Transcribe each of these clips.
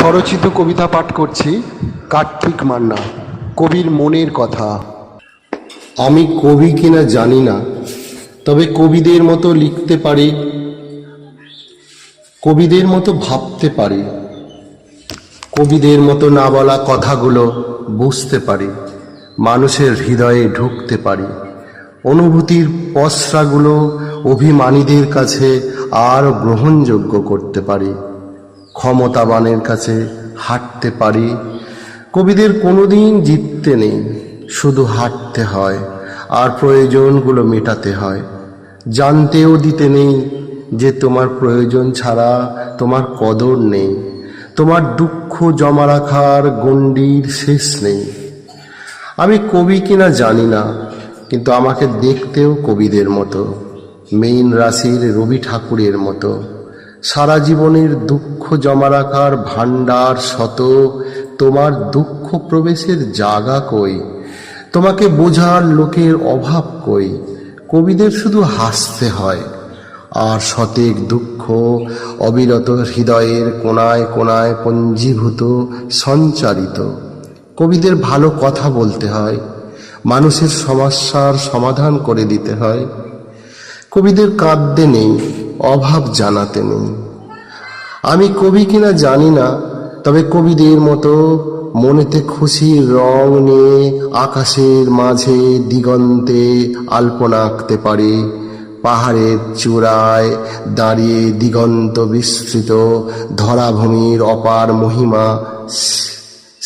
স্বরচিত কবিতা পাঠ করছি কার্তিক মান্না। কবির মনের কথা। আমি কবি কিনা জানি না, তবে কবিদের মতো লিখতে পারি, কবিদের মতো ভাবতে পারি, কবিদের মতো না বলা কথাগুলো বুঝতে পারি, মানুষের হৃদয়ে ঢুকতে পারি, অনুভূতির পসরাগুলো অভিমানীদের কাছে আরও গ্রহণযোগ্য করতে পারি, ক্ষমতাবানের কাছে হাঁটতে পারি। কবিদের কোনোদিন জিততে নেই, শুধু হাঁটতে হয় আর প্রয়োজনগুলো মেটাতে হয়। জানতেও দিতে নেই যে তোমার প্রয়োজন ছাড়া তোমার কদর নেই, তোমার দুঃখ জমা রাখার গণ্ডির শেষ নেই। আমি কবি কিনা জানি না, কিন্তু আমাকে দেখতেও কবিদের মতো, মীন রাশির রবি ঠাকুরের মতো। সারা জীবনের দুঃখ জমা রাখার ভাণ্ডার শত, তোমার দুঃখ প্রবেশের জায়গা কই, তোমাকে বোঝার লোকের অভাব কই। কবিদের শুধু হাসতে হয়, আর শতেক দুঃখ অবিরত হৃদয়ের কোণায় কোণায় পঞ্জীভূত সঞ্চারিত। কবিদের ভালো কথা বলতে হয়, মানুষের সমস্যার সমাধান করে দিতে হয়। কবিদের কাঁদতে নেই, অভাব জানাতে নেই। আমি কবি কিনা জানি না, তবে কবিদের মতো মনেতে খুশির রং নিয়ে আকাশের মাঝে দিগন্তে আলপনা আঁকতে পারি, পাহাড়ের চূড়ায় দাঁড়িয়ে দিগন্ত বিস্তৃত ধরাভূমির অপার মহিমা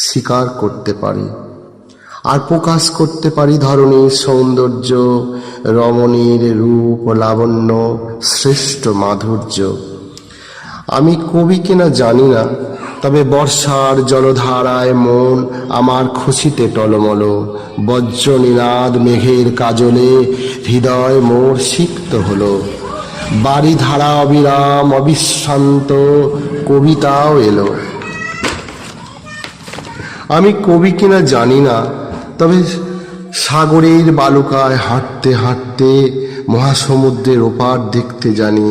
স্বীকার করতে পারি, আর প্রকাশ করতে পারি ধরণীর সৌন্দর্য, রমণীর রূপ লাবণ্য, শ্রেষ্ঠ মাধুর্য। আমি কবি কিনা জানি না, তবে বর্ষার জলধারায় মন আমার খুশিতে টলমল, বজ্রনীনাদ মেঘের কাজলে হৃদয় মোর সিক্ত হলো। বারিধারা অবিরাম অবিশ্রান্ত কবিতাও এলো। আমি কবি কিনা জানি না, তবে সাগরের বালুকায় হাঁটতে হাঁটতে মহাসমুদ্রের ওপার দেখতে জানি,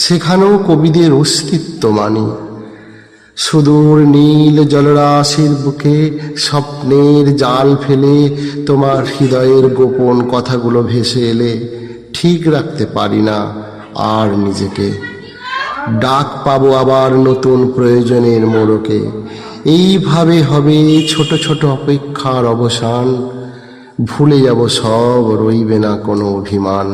সেখানেও কবিদের অস্তিত্ব মানি। সুদূর নীল জলরাশির বুকে স্বপ্নের জাল ফেলে তোমার হৃদয়ের গোপন কথাগুলো ভেসে এলে ঠিক রাখতে পারি না আর নিজেকে। ডাক পাবো আবার নতুন প্রয়োজনের মোড়কে, এইভাবে হবে ছোট ছোট অপেক্ষার অবসান। ভুলে যাব সব, রইবে না কোনো অভিমান।